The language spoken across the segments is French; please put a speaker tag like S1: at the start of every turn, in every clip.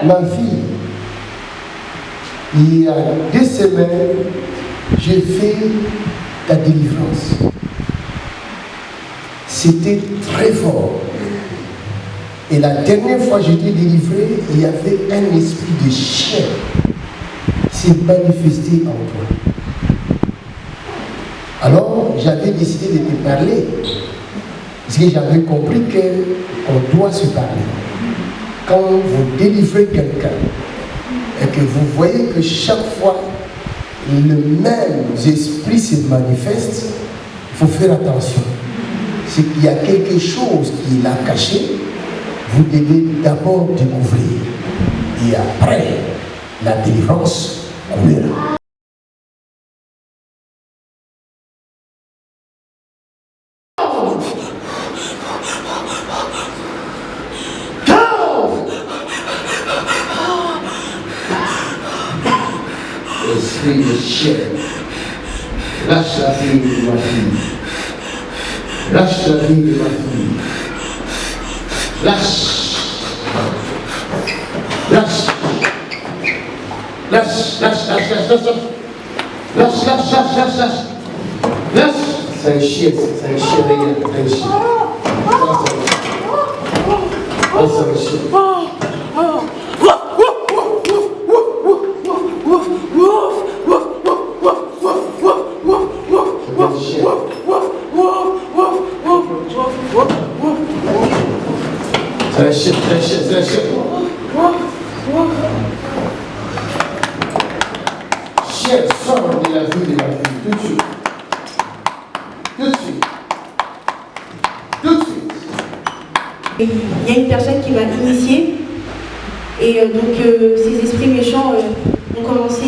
S1: ma vie, il y a 2 semaines, j'ai fait la délivrance. C'était très fort. Et la dernière fois que j'étais délivré, il y avait un esprit de chien qui s'est manifesté en toi. Alors, j'avais décidé de te parler. Parce que j'avais compris qu'on doit se parler. Quand vous délivrez quelqu'un et que vous voyez que chaque fois le même esprit se manifeste, il faut faire attention. C'est qu'il y a quelque chose qui l'a caché, vous devez d'abord découvrir. Et après, la délivrance coulera. Esprit de chien, lâche la vie de ma fille. Lâche la vie de ma fille. Lâche. Lâche. Lâche, lâche, lâche, lâche, lâche. Lâche, lâche, lâche, lâche, lâche. Lâche. C'est un chien, c'est un chien, regarde, c'est un chien. Ça, c'est un chien. C'est un chien, c'est un chien, c'est un chien. Chien, sort de la vie de ma fille, tout de suite. Tout de suite. Tout de suite.
S2: Il y a une personne qui m'a initiée et donc ces esprits méchants ont commencé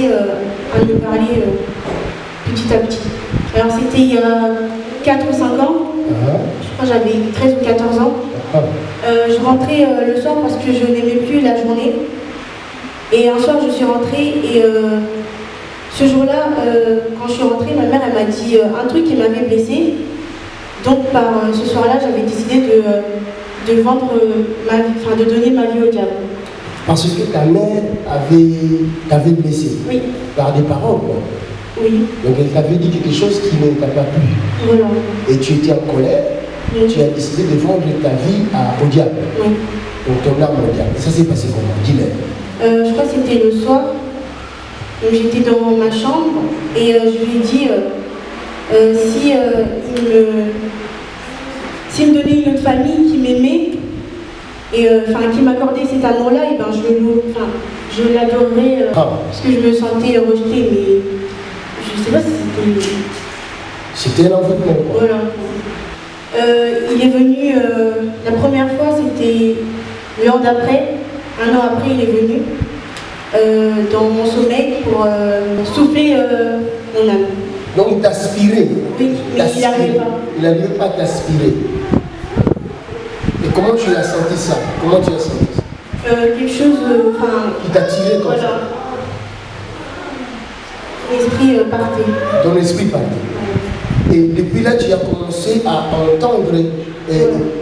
S2: à me parler petit à petit. Alors c'était il y a 4 ou 5 ans, je crois que j'avais 13 ou 14 ans. Je rentrais le soir parce que je n'aimais plus la journée. Et un soir je suis rentrée et ce jour-là, quand je suis rentrée, ma mère elle m'a dit un truc qui m'avait blessée. Donc ce soir-là, j'avais décidé de vendre de donner ma vie au diable.
S1: Parce que ta mère t'avait blessé.
S2: Oui.
S1: Par des paroles, quoi.
S2: Oui.
S1: Donc elle t'avait dit quelque chose qui ne t'a pas plu.
S2: Voilà.
S1: Et tu étais en colère.
S2: Oui.
S1: Tu as décidé de vendre ta vie au diable.
S2: Oui.
S1: Donc ton âme au diable. Et ça s'est passé comment? Dis-le.
S2: Je crois que c'était le soir. J'étais dans ma chambre et je lui ai dit s'il me donnait une autre famille qui m'aimait et qui m'accordait cet amour-là, et ben je l'adorerais parce que je me sentais rejetée, mais je ne sais pas si c'était...
S1: C'était un envoûtement.
S2: Voilà. Il est venu, la première fois c'était l'an d'après, 1 an après il est venu dans mon sommeil pour souffler mon âme.
S1: Donc il t'aspirait.
S2: Oui, mais il n'arrivait pas.
S1: Il n'arrivait pas à t'aspirer. Et comment tu as senti ça? Comment tu as senti ça?
S2: Quelque chose,
S1: qui t'a tiré comme
S2: voilà.
S1: ça.
S2: L'esprit partait.
S1: Ton esprit partait. Et depuis là, tu as commencé à entendre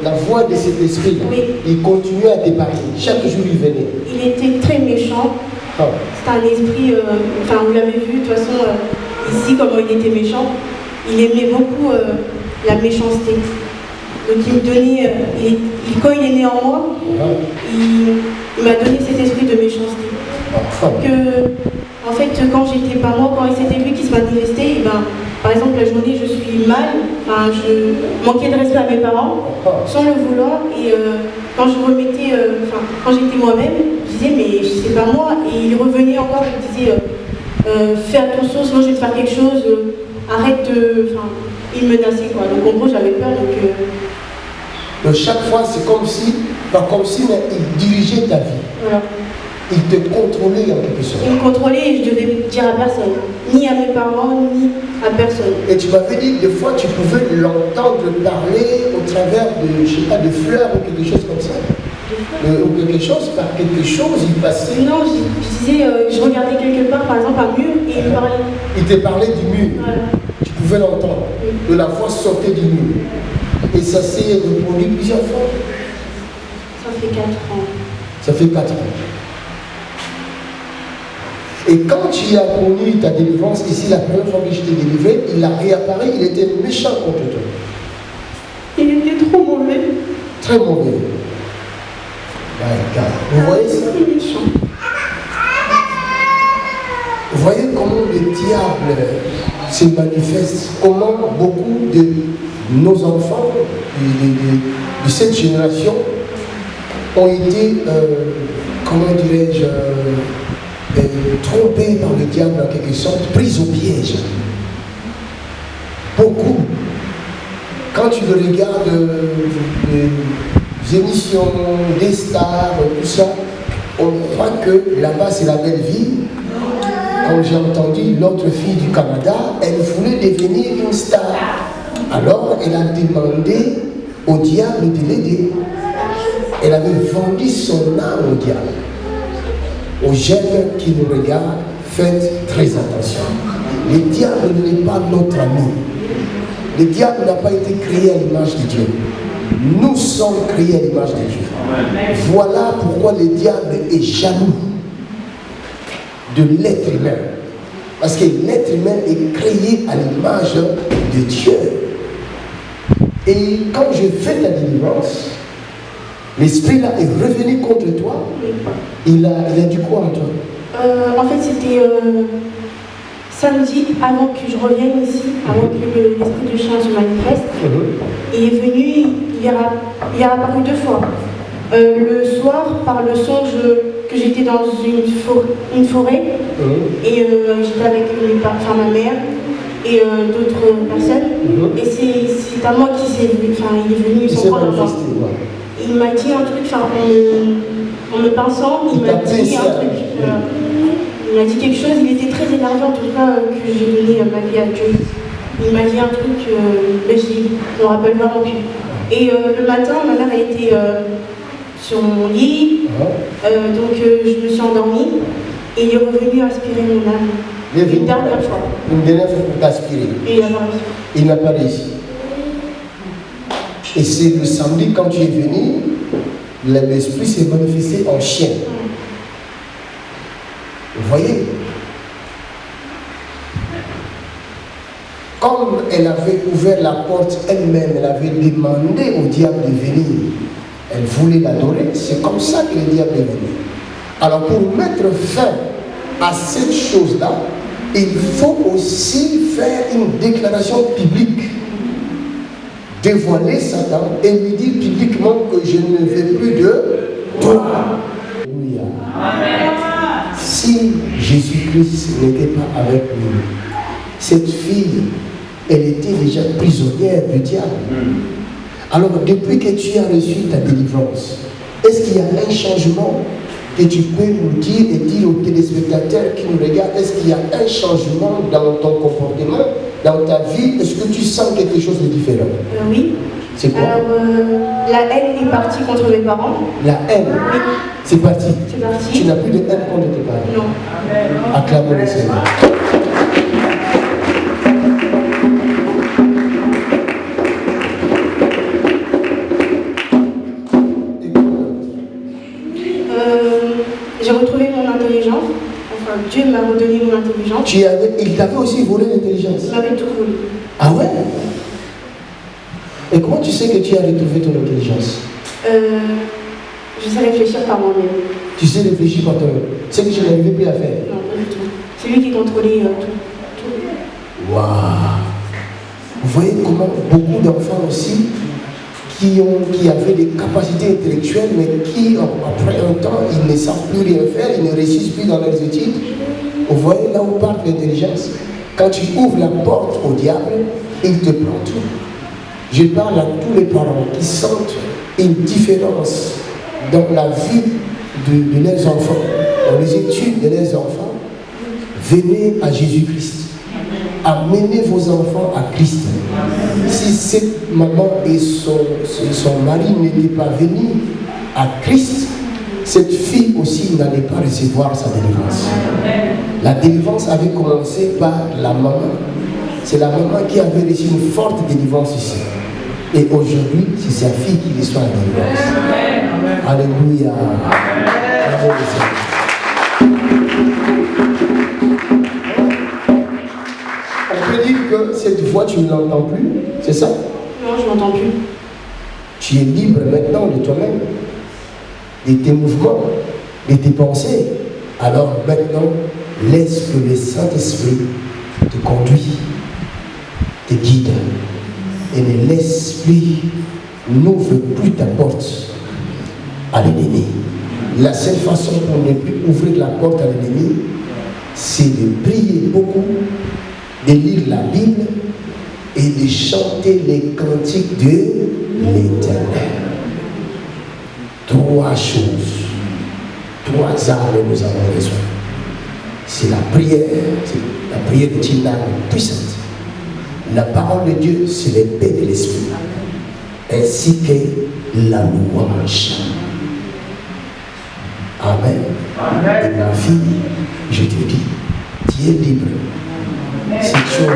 S1: la voix de cet esprit.
S2: Oui.
S1: Il continuait à te parler. Chaque jour, il venait.
S2: Il était très méchant. C'est un esprit, vous l'avez vu de toute façon ici comment il était méchant. Il aimait beaucoup la méchanceté. Donc il me donnait, quand il est né en moi, il m'a donné cet esprit de méchanceté. En fait, quand j'étais pas moi, quand c'était lui qui se manifestait, par exemple la journée je suis mal, je manquais de respect à mes parents, sans le vouloir, et quand je remettais, quand j'étais moi-même, je disais mais c'est pas moi, et il revenait encore, il disait fais attention, sinon je vais te faire quelque chose, arrête de... il me menaçait quoi, donc en gros j'avais peur,
S1: donc chaque fois c'est comme si, pas comme si, mais il dirigeait ta vie.
S2: Voilà.
S1: Il te contrôlait en quelque sorte.
S2: Il me contrôlait et je devais dire à personne, ni à mes parents, ni à personne.
S1: Et tu m'avais dit des fois tu pouvais l'entendre parler au travers de, je sais pas, de fleurs ou quelque chose comme ça. Ou quelque chose, par quelque chose, il passait.
S2: Non, je disais, je regardais quelque part, par exemple un mur, et il me parlait.
S1: Il te parlait du mur.
S2: Voilà.
S1: Tu pouvais l'entendre.
S2: Oui.
S1: De la voix sortait du mur. Et ça s'est reproduit plusieurs fois.
S2: Ça fait 4 ans.
S1: Ça fait 4 ans. Et quand tu as connu ta délivrance, ici, la première fois que je t'ai délivré, il a réapparu, il était méchant contre toi.
S2: Il était trop mauvais.
S1: Très mauvais. Vous voyez ça?
S2: Il est méchant.
S1: Vous voyez comment le diable se manifeste, comment beaucoup de nos enfants de cette génération ont été, comment dirais-je, trompés par le diable en quelque sorte, pris au piège. Beaucoup. Quand tu regardes des émissions, des stars, tout ça, on croit que là-bas c'est la belle vie. Quand j'ai entendu l'autre fille du Canada, elle voulait devenir une star. Alors elle a demandé au diable de l'aider. Elle avait vendu son âme au diable. Aux jeunes qui nous regardent, faites très attention. Le diable n'est pas notre ami. Le diable n'a pas été créé à l'image de Dieu. Nous sommes créés à l'image de Dieu. Voilà pourquoi le diable est jaloux de l'être humain. Parce que l'être humain est créé à l'image de Dieu. Et quand je fais ta délivrance, l'esprit là est revenu contre toi. Il a dit quoi en toi?
S2: En fait, c'était samedi, avant que je revienne ici, avant que l'esprit de chien se manifeste. Il est venu, il a apparu 2 fois. Le soir, par le songe que j'étais dans une forêt, et j'étais avec ma mère et d'autres personnes. Et c'est à moi qui s'est venu, il est venu son corps devant. Il m'a dit un truc, en me pinçant, il m'a dit un truc. Il m'a dit quelque chose, il était très énervé en tout cas que j'ai donné ma vie à Dieu. Il m'a dit un truc, mais je me rappelle vraiment plus. Et le matin, ma mère elle était sur mon lit, donc je me suis endormie et il est revenu aspirer mon âme. Une dernière fois.
S1: Une dernière fois pour t'aspirer.
S2: Et il n'a
S1: Il n'a
S2: pas réussi.
S1: pas réussi. Et c'est le samedi quand tu es venu, l'esprit s'est manifesté en chien. Vous voyez? Comme elle avait ouvert la porte elle-même, elle avait demandé au diable de venir. Elle voulait l'adorer, c'est comme ça que le diable est venu. Alors pour mettre fin à cette chose-là, il faut aussi faire une déclaration publique. Dévoiler Satan et lui dire publiquement que je ne veux plus de toi. Alléluia. Si Jésus-Christ n'était pas avec nous, cette fille, elle était déjà prisonnière du diable. Alors depuis que tu as reçu ta délivrance, est-ce qu'il y a un changement que tu peux nous dire et dire aux téléspectateurs qui nous regardent? Est-ce qu'il y a un changement dans ton comportement, dans ta vie? Est-ce que tu sens quelque chose de différent?
S2: Oui.
S1: C'est quoi?
S2: Alors, la haine est partie contre mes parents.
S1: La haine?
S2: Oui.
S1: C'est parti.
S2: C'est parti.
S1: Tu n'as plus de haine contre tes parents?
S2: Non.
S1: Acclamons le Seigneur.
S2: J'ai retrouvé mon intelligence. Enfin, Dieu m'a redonné mon intelligence.
S1: Il t'avait aussi volé l'intelligence?
S2: Il m'avait tout volé.
S1: Ah ouais? Et comment tu sais que tu as retrouvé ton intelligence?
S2: Je sais réfléchir par moi-même.
S1: Tu sais réfléchir par toi-même. C'est que je n'arrivais plus à faire?
S2: Non, pas du tout. C'est lui qui contrôlait tout.
S1: Waouh! Vous voyez comment beaucoup d'enfants aussi qui avaient des capacités intellectuelles, mais qui, après un temps, ils ne savent plus rien faire, ils ne réussissent plus dans leurs études. Vous voyez là où part l'intelligence? Quand tu ouvres la porte au diable, il te prend tout. Je parle à tous les parents qui sentent une différence dans la vie de leurs enfants, dans les études de leurs enfants. Venez à Jésus-Christ. Amenez vos enfants à Christ. Si cette maman et son mari n'étaient pas venus à Christ, cette fille aussi n'allait pas recevoir sa délivrance. La délivrance avait commencé par la maman. C'est la maman qui avait reçu une forte délivrance ici. Et aujourd'hui, c'est sa fille qui reçoit la délivrance. Alléluia. Alléluia. fois tu ne l'entends plus, c'est ça?
S2: Non, je n'entends plus.
S1: Tu es libre maintenant de toi-même, de tes mouvements, de tes pensées. Alors maintenant, laisse que le Saint-Esprit te conduise, te guide. Et ne laisse plus, n'ouvre plus ta porte à l'ennemi. La seule façon pour ne plus ouvrir la porte à l'ennemi, c'est de prier beaucoup, de lire la Bible et de chanter les cantiques de l'Éternel. 3 choses, 3 armes nous avons besoin. C'est la prière est une arme puissante. La parole de Dieu, c'est l'épée de l'esprit, ainsi que la louange. Amen. Amen. Et ma fille, je te dis, tu es libre. Si tu es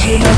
S3: Yesu